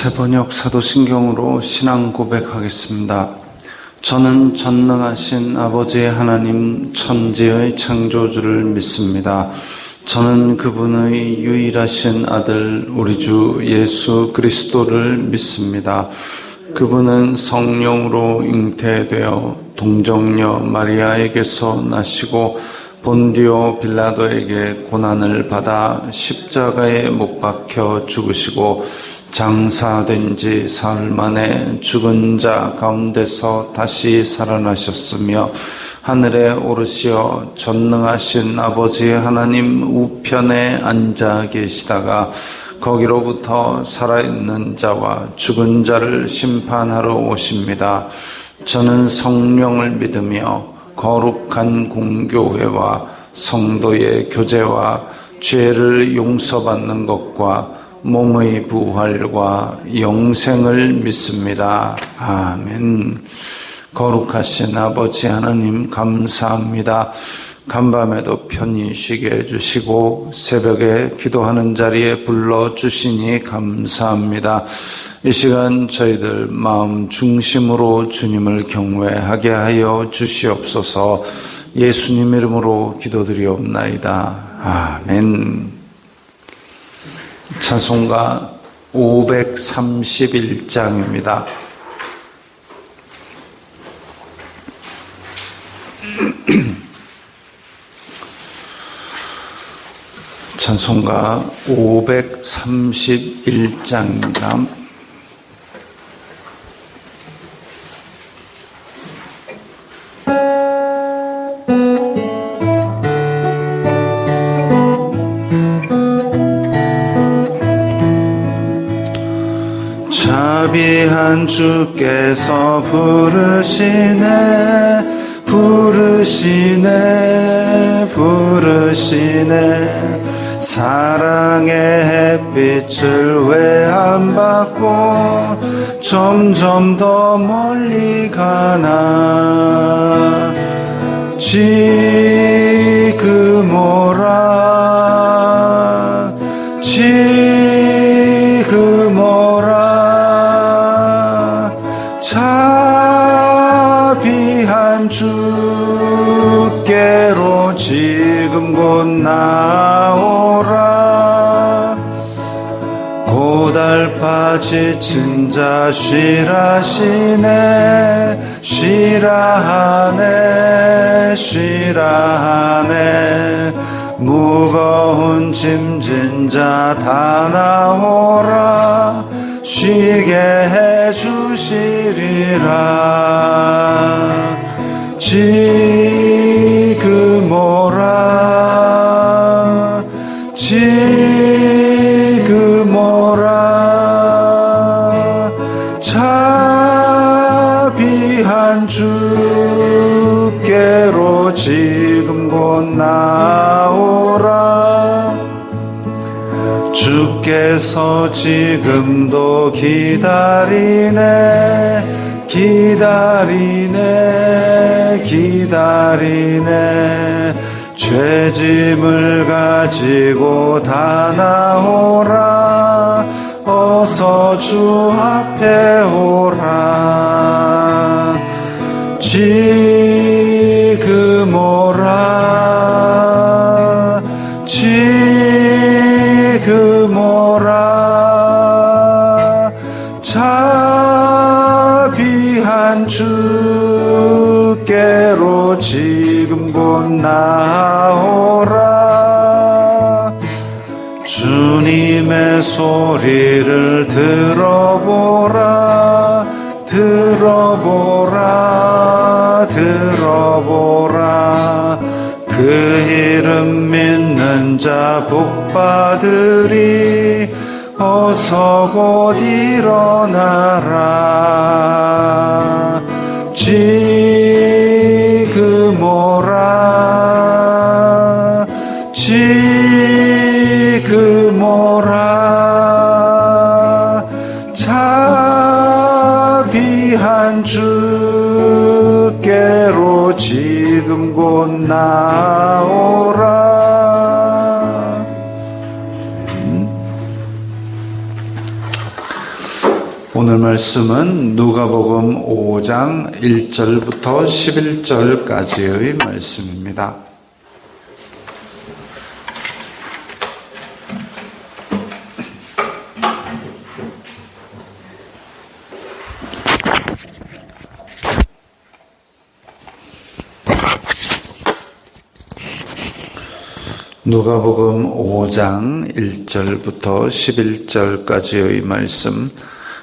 새번역 사도신경으로 신앙 고백하겠습니다. 저는 전능하신 아버지의 하나님 천지의 창조주를 믿습니다. 저는 그분의 유일하신 아들 우리 주 예수 그리스도를 믿습니다. 그분은 성령으로 잉태되어 동정녀 마리아에게서 나시고 본디오 빌라도에게 고난을 받아 십자가에 못 박혀 죽으시고 장사된 지 사흘 만에 죽은 자 가운데서 다시 살아나셨으며 하늘에 오르시어 전능하신 아버지 하나님 우편에 앉아 계시다가 거기로부터 살아있는 자와 죽은 자를 심판하러 오십니다. 저는 성령을 믿으며 거룩한 공교회와 성도의 교제와 죄를 용서받는 것과 몸의 부활과 영생을 믿습니다. 아멘. 거룩하신 아버지 하나님 감사합니다. 간밤에도 편히 쉬게 해주시고 새벽에 기도하는 자리에 불러주시니 감사합니다. 이 시간 저희들 마음 중심으로 주님을 경외하게 하여 주시옵소서. 예수님 이름으로 기도드리옵나이다. 아멘. 찬송가 531장입니다. 찬송가 531장입니다. 자비한 주께서 부르시네 사랑의 햇빛을 왜 안 받고 점점 더 멀리 가나 지금 오라 자비한 주께로 지금 곧 나오라. 고달파 지친 자 쉬라하네 무거운 짐진 자 다 나오라. 쉬게 해주시리라. 지금 오라 자비한 주께로 지금 곧 나오라. 주께서 지금도 기다리네 죄짐을 가지고 다 나오라. 어서 주 앞에 오라. 지금 오라 자비한 주께로 지금 곧 나오라. 주님의 소리를 들어보라. 그 이름 믿는 자 복받으리. 어서 곧 일어나라. 지금 오라 자비한 주께로 지금 곧 나오라. 오늘 말씀은 누가복음 5장 1절부터 11절까지의 말씀입니다. 누가복음 5장 1절부터 11절까지의 말씀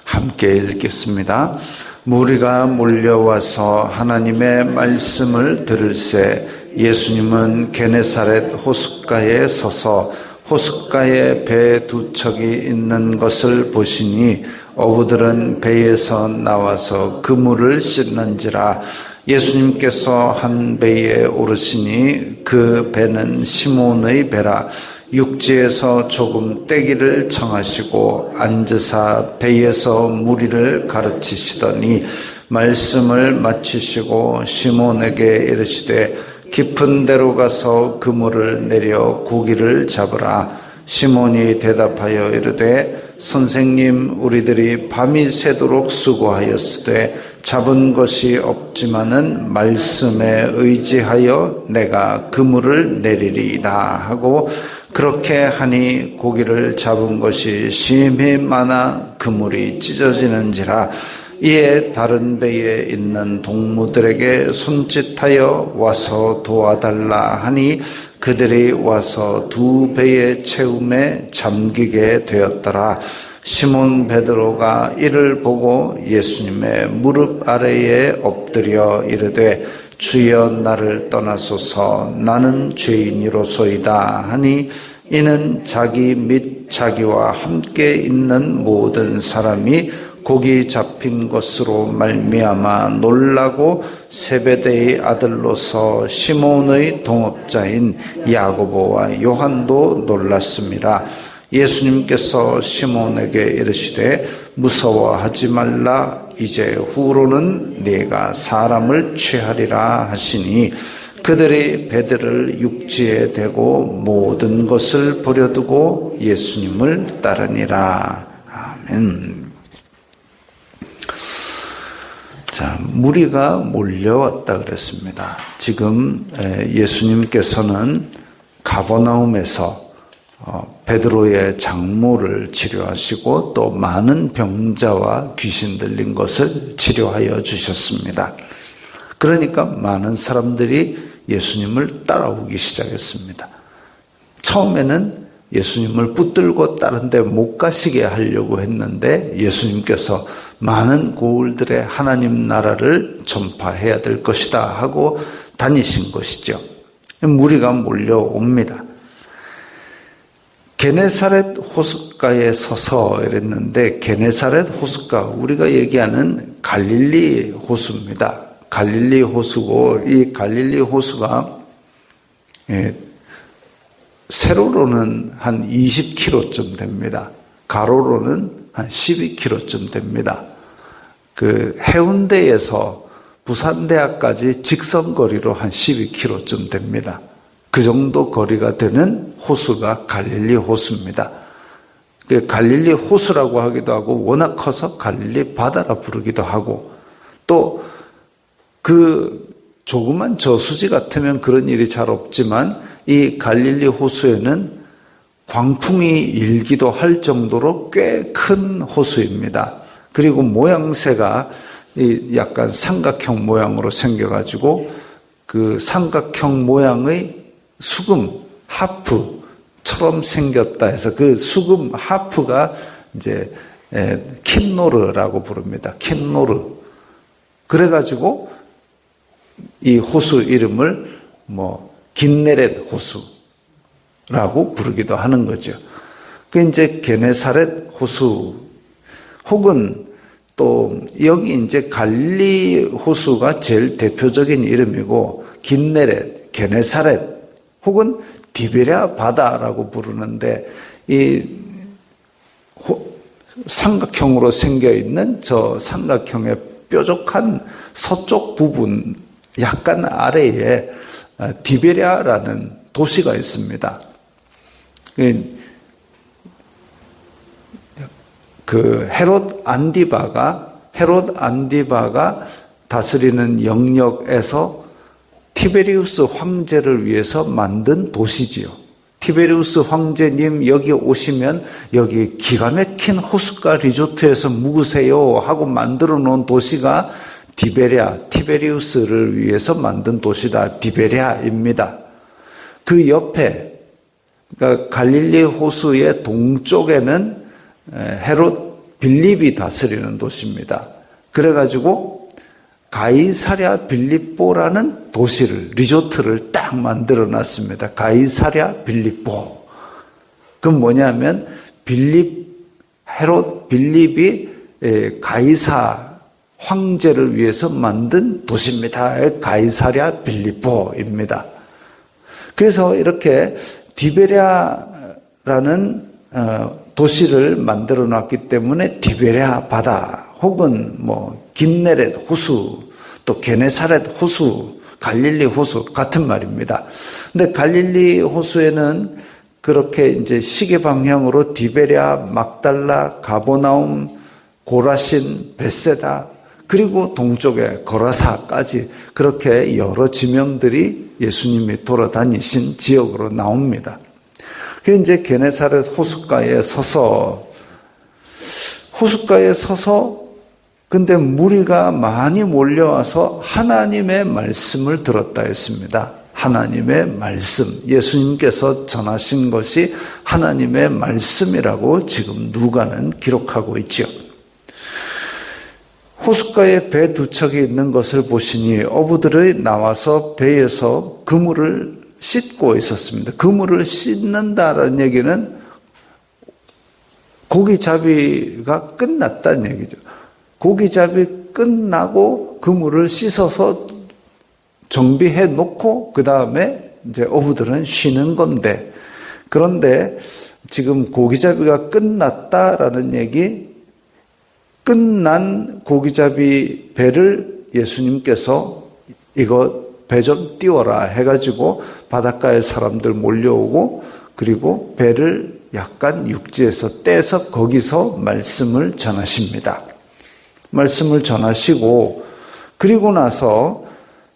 함께 읽겠습니다. 무리가 몰려와서 하나님의 말씀을 들을새 예수님은 게네사렛 호숫가에 서서 호숫가에 배 두 척이 있는 것을 보시니 어부들은 배에서 나와서 그물을 씻는지라. 예수님께서 한 배에 오르시니 그 배는 시몬의 배라. 육지에서 조금 떼기를 청하시고 앉으사 배에서 무리를 가르치시더니 말씀을 마치시고 시몬에게 이르시되 깊은 데로 가서 그물을 내려 고기를 잡으라. 시몬이 대답하여 이르되 선생님, 우리들이 밤이 새도록 수고하였으되 잡은 것이 없지만은 말씀에 의지하여 내가 그물을 내리리이다 하고 그렇게 하니 고기를 잡은 것이 심히 많아 그물이 찢어지는지라. 이에 다른 배에 있는 동무들에게 손짓하여 와서 도와달라 하니 그들이 와서 두 배의 채움에 잠기게 되었더라. 시몬 베드로가 이를 보고 예수님의 무릎 아래에 엎드려 이르되 주여 나를 떠나소서 나는 죄인이로소이다 하니 이는 자기 및 자기와 함께 있는 모든 사람이 고기 잡힌 것으로 말미암아 놀라고 세베대의 아들로서 시몬의 동업자인 야고보와 요한도 놀랐습니다. 예수님께서 시몬에게 이르시되 무서워하지 말라. 이제 후로는 네가 사람을 취하리라 하시니 그들이 배들을 육지에 대고 모든 것을 버려두고 예수님을 따르니라. 아멘. 자, 무리가 몰려왔다 그랬습니다. 지금 예수님께서는 가버나움에서 베드로의 장모를 치료하시고 또 많은 병자와 귀신 들린 것을 치료하여 주셨습니다. 그러니까 많은 사람들이 예수님을 따라오기 시작했습니다. 처음에는 예수님을 붙들고 다른 데 못 가시게 하려고 했는데 예수님께서 많은 고을들의 하나님 나라를 전파해야 될 것이다 하고 다니신 것이죠. 무리가 몰려옵니다. 게네사렛 호숫가에 서서 이랬는데 게네사렛 호숫가, 우리가 얘기하는 갈릴리 호수입니다. 갈릴리 호수고 이 갈릴리 호수가 세로로는 한 20km쯤 됩니다. 가로로는 한 12km쯤 됩니다. 그 해운대에서 부산대학까지 직선거리로 한 12km쯤 됩니다. 그 정도 거리가 되는 호수가 갈릴리 호수입니다. 그 갈릴리 호수라고 하기도 하고 워낙 커서 갈릴리 바다라 부르기도 하고 또 그 조그만 저수지 같으면 그런 일이 잘 없지만 이 갈릴리 호수에는 광풍이 일기도 할 정도로 꽤 큰 호수입니다. 그리고 모양새가 약간 삼각형 모양으로 생겨가지고 그 삼각형 모양의 수금 하프처럼 생겼다 해서 그 수금 하프가 이제 킨노르라고 부릅니다. 킨노르. 그래가지고 이 호수 이름을 긴네렛 호수라고 부르기도 하는 거죠. 그 이제 게네사렛 호수 혹은 또 여기 이제 갈릴리 호수가 제일 대표적인 이름이고 긴네렛, 게네사렛 혹은 디베랴 바다라고 부르는데 이 삼각형으로 생겨 있는 저 삼각형의 뾰족한 서쪽 부분 약간 아래에 디베랴라는 도시가 그 헤롯 안디바가 다스리는 영역에서 티베리우스 황제를 위해서 만든 도시지요. 티베리우스 황제님 여기 오시면 여기 기가 막힌 호숫가 리조트에서 묵으세요 하고 만들어 놓은 도시가 티베리우스를 위해서 만든 도시다. 디베랴입니다. 그 옆에, 그러니까 갈릴리 호수의 동쪽에는 헤롯 빌립이 다스리는 도시입니다. 그래가지고 가이사랴 빌립보라는 도시를, 리조트를 딱 만들어 놨습니다. 가이사랴 빌립보. 그건 뭐냐면 헤롯 빌립이 가이사 황제를 위해서 만든 도시입니다. 가이사랴 빌립보입니다. 그래서 이렇게 디베랴라는 도시를 만들어 놨기 때문에 디베랴 바다 혹은 긴네렛 호수, 또 게네사렛 호수, 갈릴리 호수 같은 말입니다. 근데 갈릴리 호수에는 그렇게 이제 시계 방향으로 디베랴, 막달라, 가보나움, 고라신, 벳세다, 그리고 동쪽에 거라사까지 그렇게 여러 지명들이 예수님이 돌아다니신 지역으로 나옵니다. 그 이제 게네사렛 호숫가에 서서 근데 무리가 많이 몰려와서 하나님의 말씀을 들었다 했습니다. 하나님의 말씀, 예수님께서 전하신 것이 하나님의 말씀이라고 지금 누가는 기록하고 있죠. 호숫가에 배 두 척이 있는 것을 보시니 어부들이 나와서 배에서 그물을 씻고 있었습니다. 그물을 씻는다라는 얘기는 고기잡이가 끝났다는 얘기죠. 고기잡이 끝나고 그물을 씻어서 정비해 놓고 그 다음에 이제 어부들은 쉬는 건데, 그런데 지금 고기잡이가 끝났다라는 얘기, 끝난 고기잡이 배를 예수님께서 이거 배 좀 띄워라 해가지고 바닷가에 사람들 몰려오고, 그리고 배를 약간 육지에서 떼서 거기서 말씀을 전하십니다. 말씀을 전하시고, 그리고 나서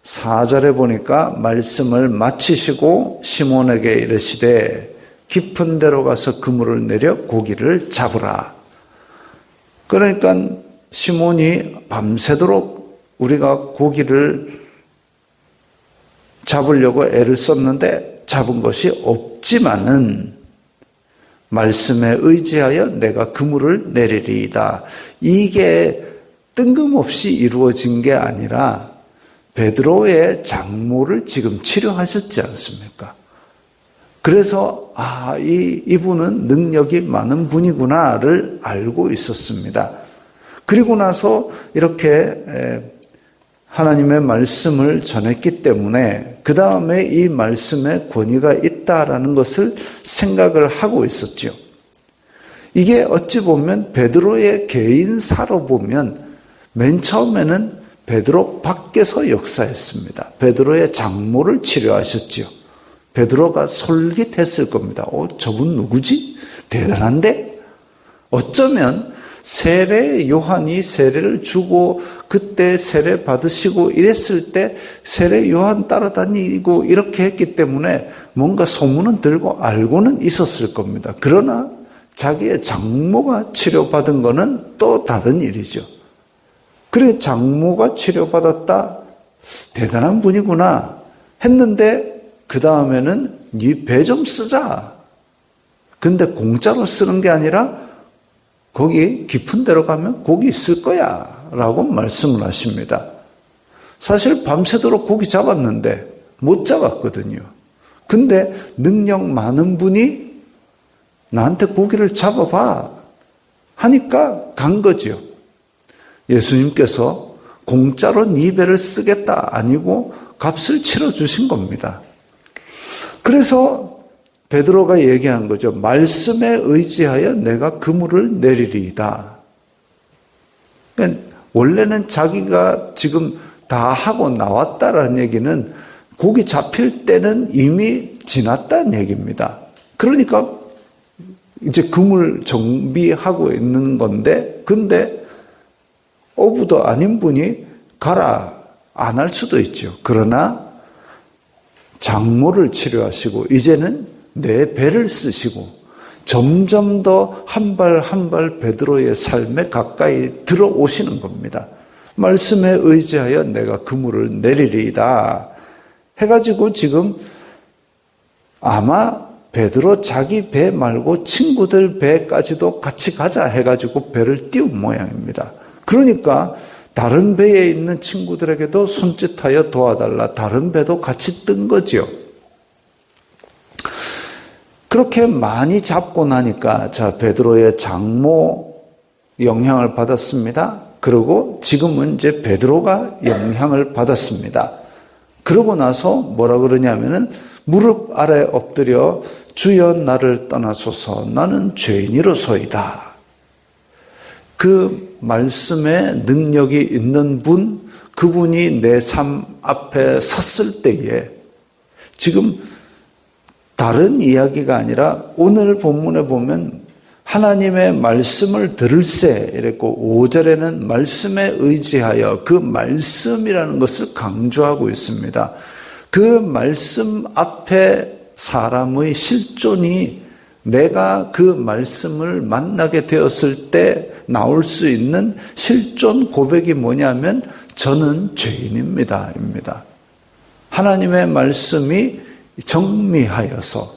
4절에 보니까 말씀을 마치시고 시몬에게 이르시되 깊은 데로 가서 그물을 내려 고기를 잡으라. 그러니까 시몬이 밤새도록 우리가 고기를 잡으려고 애를 썼는데 잡은 것이 없지만은 말씀에 의지하여 내가 그물을 내리리이다. 이게 뜬금없이 이루어진 게 아니라 베드로의 장모를 지금 치료하셨지 않습니까? 그래서 이분은 능력이 많은 분이구나를 알고 있었습니다. 그리고 나서 이렇게 하나님의 말씀을 전했기 때문에 그 다음에 이 말씀에 권위가 있다라는 것을 생각을 하고 있었죠. 이게 어찌 보면 베드로의 개인사로 보면 맨 처음에는 베드로 밖에서 역사했습니다. 베드로의 장모를 치료하셨지요. 베드로가 솔깃했을 겁니다. 저분 누구지? 대단한데? 어쩌면 세례 요한이 세례를 주고 그때 세례 받으시고 이랬을 때 세례 요한 따라다니고 이렇게 했기 때문에 뭔가 소문은 들고 알고는 있었을 겁니다. 그러나 자기의 장모가 치료받은 거는 또 다른 일이죠. 그래, 장모가 치료받았다. 대단한 분이구나 했는데 그 다음에는 네 배 좀 쓰자. 근데 공짜로 쓰는 게 아니라 거기 깊은 데로 가면 고기 있을 거야 라고 말씀을 하십니다. 사실 밤새도록 고기 잡았는데 못 잡았거든요. 근데 능력 많은 분이 나한테 고기를 잡아봐 하니까 간 거죠. 예수님께서 공짜로 네 배를 쓰겠다 아니고 값을 치러주신 겁니다. 그래서 베드로가 얘기한 거죠. 말씀에 의지하여 내가 그물을 내리리이다. 그러니까 원래는 자기가 지금 다 하고 나왔다라는 얘기는 고기 잡힐 때는 이미 지났다는 얘기입니다. 그러니까 이제 금을 정비하고 있는 건데, 근데 어부도 아닌 분이 가라 안 할 수도 있죠. 그러나 장모를 치료하시고 이제는 내 배를 쓰시고 점점 더 한 발 한 발 베드로의 삶에 가까이 들어오시는 겁니다. 말씀에 의지하여 내가 그물을 내리리이다 해가지고 지금 아마 베드로 자기 배 말고 친구들 배까지도 같이 가자 해가지고 배를 띄운 모양입니다. 그러니까 다른 배에 있는 친구들에게도 손짓하여 도와달라, 다른 배도 같이 뜬 거죠. 그렇게 많이 잡고 나니까 자 베드로의 장모 영향을 받았습니다. 그리고 지금은 이제 베드로가 영향을 받았습니다. 그러고 나서 뭐라 그러냐면은 무릎 아래 엎드려 주여 나를 떠나소서 나는 죄인이로소이다. 그 말씀에 능력이 있는 분, 그분이 내 삶 앞에 섰을 때에 지금 다른 이야기가 아니라 오늘 본문에 보면 하나님의 말씀을 들을세 이랬고 5절에는 말씀에 의지하여 그 말씀이라는 것을 강조하고 있습니다. 그 말씀 앞에 사람의 실존이 내가 그 말씀을 만나게 되었을 때 나올 수 있는 실존 고백이 뭐냐면 저는 죄인입니다. 입니다. 하나님의 말씀이 정미하여서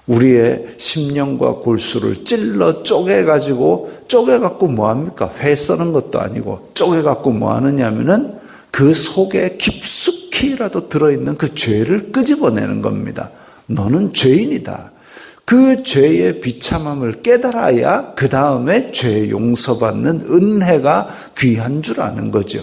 우리의 심령과 골수를 찔러 쪼개갖고 뭐합니까? 회 써는 것도 아니고 쪼개갖고 뭐하느냐면은 그 속에 깊숙이라도 들어있는 그 죄를 끄집어내는 겁니다. 너는 죄인이다. 그 죄의 비참함을 깨달아야 그 다음에 죄 용서받는 은혜가 귀한 줄 아는 거죠.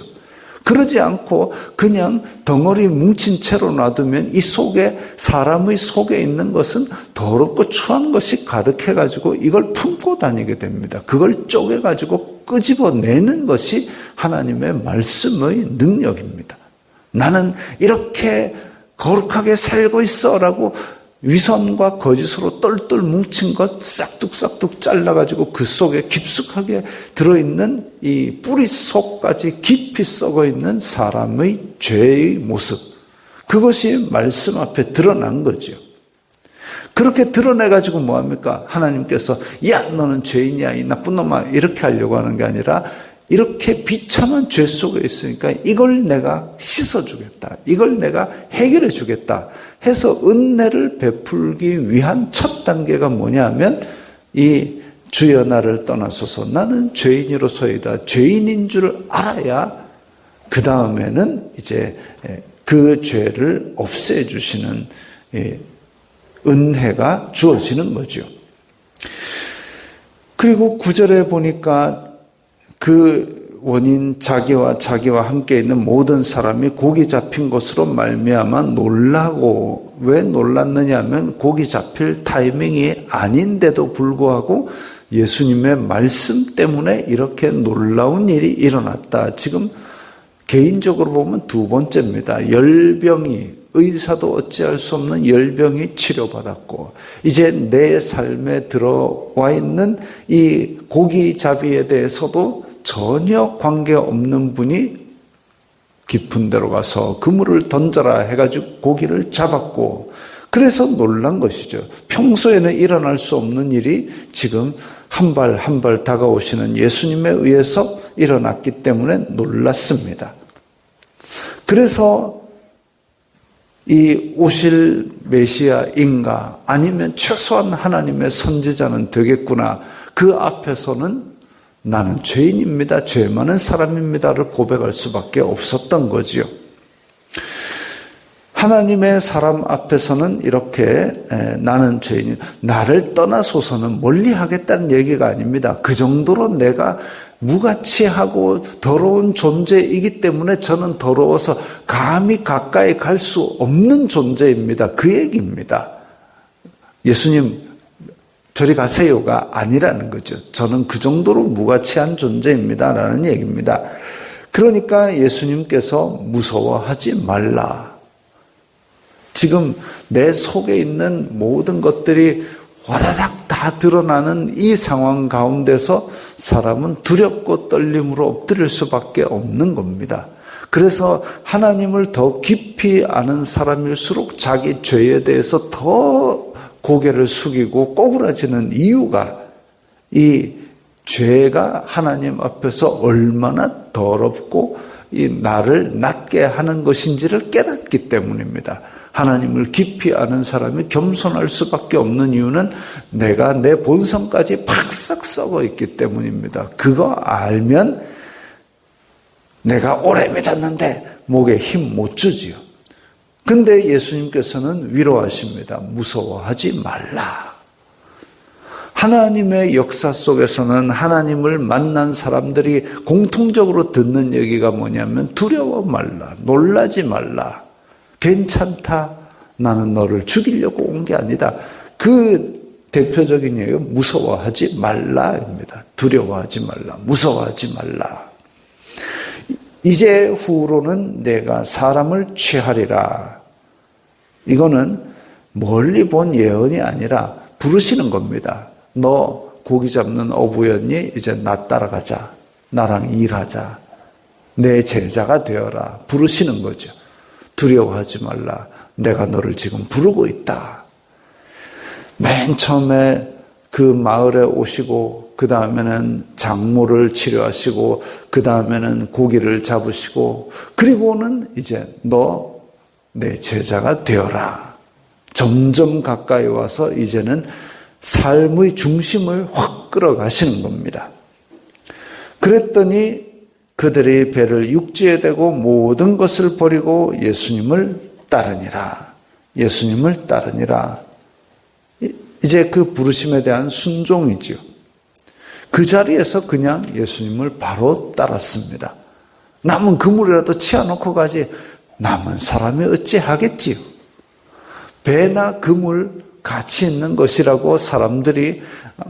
그러지 않고 그냥 덩어리 뭉친 채로 놔두면 이 속에 사람의 속에 있는 것은 더럽고 추한 것이 가득해가지고 이걸 품고 다니게 됩니다. 그걸 쪼개가지고 끄집어내는 것이 하나님의 말씀의 능력입니다. 나는 이렇게 거룩하게 살고 있어라고 위선과 거짓으로 똘똘 뭉친 것 싹둑싹둑 잘라가지고 그 속에 깊숙하게 들어있는 이 뿌리 속까지 깊이 썩어있는 사람의 죄의 모습, 그것이 말씀 앞에 드러난 거죠. 그렇게 드러내가지고 뭐합니까? 하나님께서 야 너는 죄인이야 이 나쁜 놈아 이렇게 하려고 하는 게 아니라 이렇게 비참한 죄 속에 있으니까 이걸 내가 씻어주겠다. 이걸 내가 해결해 주겠다. 해서 은혜를 베풀기 위한 첫 단계가 뭐냐면 이 주여 나를 떠나소서 나는 죄인으로서이다. 죄인인 줄 알아야 그 다음에는 이제 그 죄를 없애주시는 은혜가 주어지는 거죠. 그리고 9절에 보니까 그 원인 자기와 함께 있는 모든 사람이 고기 잡힌 것으로 말미암아 놀라고 왜 놀랐느냐 하면 고기 잡힐 타이밍이 아닌데도 불구하고 예수님의 말씀 때문에 이렇게 놀라운 일이 일어났다. 지금 개인적으로 보면 두 번째입니다. 열병이 의사도 어찌할 수 없는 열병이 치료받았고 이제 내 삶에 들어와 있는 이 고기잡이에 대해서도 전혀 관계없는 분이 깊은 데로 가서 그물을 던져라 해가지고 고기를 잡았고 그래서 놀란 것이죠. 평소에는 일어날 수 없는 일이 지금 한 발 한 발 다가오시는 예수님에 의해서 일어났기 때문에 놀랐습니다. 그래서 이 오실 메시아인가 아니면 최소한 하나님의 선지자는 되겠구나. 그 앞에서는 나는 죄인입니다. 죄 많은 사람입니다를 고백할 수밖에 없었던 거지요. 하나님의 사람 앞에서는 이렇게 나는 죄인, 나를 떠나소서는 멀리하겠다는 얘기가 아닙니다. 그 정도로 내가 무가치하고 더러운 존재이기 때문에 저는 더러워서 감히 가까이 갈 수 없는 존재입니다. 그 얘기입니다. 예수님 저리 가세요가 아니라는 거죠. 저는 그 정도로 무가치한 존재입니다. 라는 얘기입니다. 그러니까 예수님께서 무서워하지 말라. 지금 내 속에 있는 모든 것들이 와다닥 다 다 드러나는 이 상황 가운데서 사람은 두렵고 떨림으로 엎드릴 수밖에 없는 겁니다. 그래서 하나님을 더 깊이 아는 사람일수록 자기 죄에 대해서 더 고개를 숙이고 꼬부라지는 이유가 이 죄가 하나님 앞에서 얼마나 더럽고 이 나를 낮게 하는 것인지를 깨닫기 때문입니다. 하나님을 깊이 아는 사람이 겸손할 수밖에 없는 이유는 내가 내 본성까지 팍싹 썩어 있기 때문입니다. 그거 알면 내가 오래 믿었는데 목에 힘 못 주지요. 근데 예수님께서는 위로하십니다. 무서워하지 말라. 하나님의 역사 속에서는 하나님을 만난 사람들이 공통적으로 듣는 얘기가 뭐냐면 두려워 말라, 놀라지 말라, 괜찮다, 나는 너를 죽이려고 온 게 아니다. 그 대표적인 얘기가 무서워하지 말라입니다. 두려워하지 말라, 무서워하지 말라. 이제 후로는 내가 사람을 취하리라. 이거는 멀리 본 예언이 아니라 부르시는 겁니다. 너 고기 잡는 어부였니? 이제 나 따라가자. 나랑 일하자. 내 제자가 되어라. 부르시는 거죠. 두려워하지 말라. 내가 너를 지금 부르고 있다. 맨 처음에 그 마을에 오시고 그 다음에는 장모를 치료하시고 그 다음에는 고기를 잡으시고 그리고는 이제 너 내 제자가 되어라. 점점 가까이 와서 이제는 삶의 중심을 확 끌어가시는 겁니다. 그랬더니 그들이 배를 육지에 대고 모든 것을 버리고 예수님을 따르니라. 예수님을 따르니라. 이제 그 부르심에 대한 순종이지요. 그 자리에서 그냥 예수님을 바로 따랐습니다. 남은 그물이라도 치워놓고 가지 남은 사람이 어찌하겠지요. 배나 그물 같이 있는 것이라고 사람들이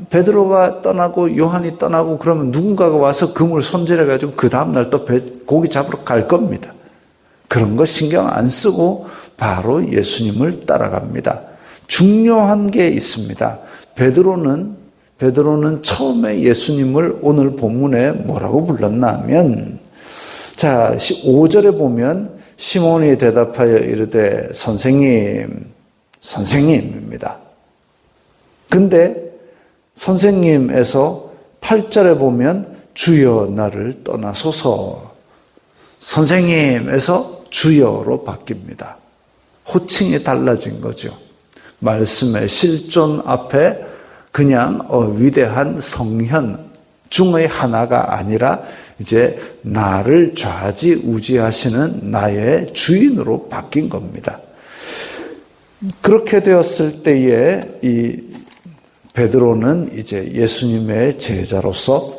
베드로가 떠나고 요한이 떠나고 그러면 누군가가 와서 그물 손질해가지고 그 다음날 또 고기 잡으러 갈 겁니다. 그런 거 신경 안 쓰고 바로 예수님을 따라갑니다. 중요한 게 있습니다. 베드로는 처음에 예수님을 오늘 본문에 뭐라고 불렀나 하면 자 5절에 보면 시몬이 대답하여 이르되 선생님입니다. 근데 선생님에서 8절에 보면 주여 나를 떠나소서. 선생님에서 주여로 바뀝니다. 호칭이 달라진 거죠. 말씀의 실존 앞에 그냥 위대한 성현 중의 하나가 아니라 이제 나를 좌지우지하시는 나의 주인으로 바뀐 겁니다. 그렇게 되었을 때에 이 베드로는 이제 예수님의 제자로서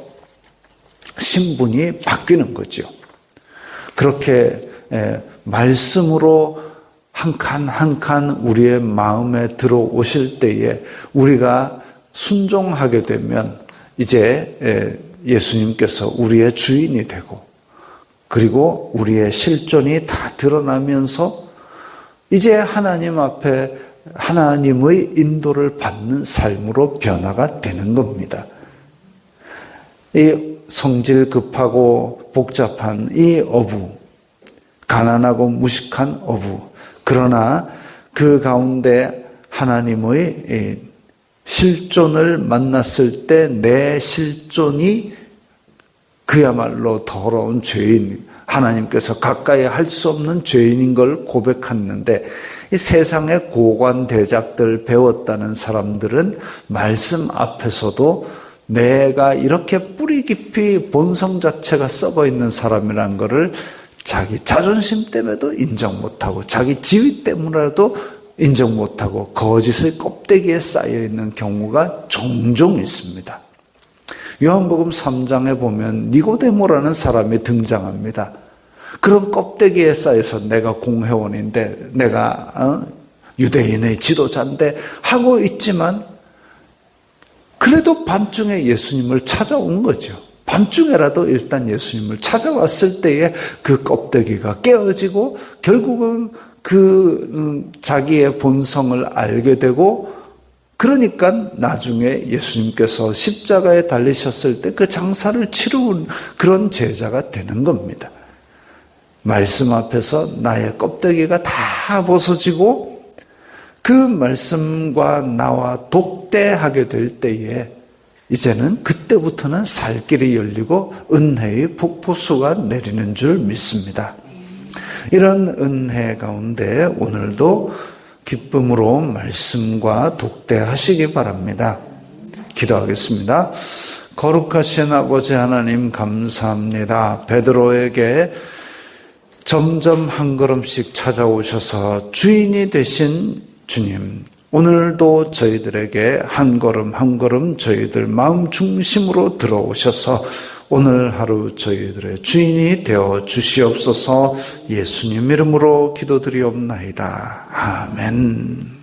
신분이 바뀌는 거죠. 그렇게 말씀으로 한 칸 한 칸 우리의 마음에 들어오실 때에 우리가 순종하게 되면 이제 예수님께서 우리의 주인이 되고 그리고 우리의 실존이 다 드러나면서 이제 하나님 앞에 하나님의 인도를 받는 삶으로 변화가 되는 겁니다. 이 성질 급하고 복잡한 이 어부, 가난하고 무식한 어부, 그러나 그 가운데 하나님의 실존을 만났을 때 내 실존이 그야말로 더러운 죄인, 하나님께서 가까이 할 수 없는 죄인인 걸 고백했는데 이 세상의 고관대작들 배웠다는 사람들은 말씀 앞에서도 내가 이렇게 뿌리 깊이 본성 자체가 썩어 있는 사람이라는 것을 자기 자존심 때문에도 인정 못하고 자기 지위 때문에라도 인정 못하고 거짓의 껍데기에 쌓여 있는 경우가 종종 있습니다. 요한복음 3장에 보면 니고데모라는 사람이 등장합니다. 그런 껍데기에 쌓여서 내가 공회원인데 내가 유대인의 지도자인데 하고 있지만 그래도 밤중에 예수님을 찾아온 거죠. 밤중에라도 일단 예수님을 찾아왔을 때에 그 껍데기가 깨어지고 결국은 그 자기의 본성을 알게 되고 그러니까 나중에 예수님께서 십자가에 달리셨을 때 그 장사를 치르는 그런 제자가 되는 겁니다. 말씀 앞에서 나의 껍데기가 다 벗어지고 그 말씀과 나와 독대하게 될 때에 이제는 그때부터는 살 길이 열리고 은혜의 폭포수가 내리는 줄 믿습니다. 이런 은혜 가운데 오늘도 기쁨으로 말씀과 독대하시기 바랍니다. 기도하겠습니다. 거룩하신 아버지 하나님 감사합니다. 베드로에게 점점 한 걸음씩 찾아오셔서 주인이 되신 주님, 오늘도 저희들에게 한 걸음 한 걸음 저희들 마음 중심으로 들어오셔서 오늘 하루 저희들의 주인이 되어 주시옵소서. 예수님 이름으로 기도드리옵나이다. 아멘.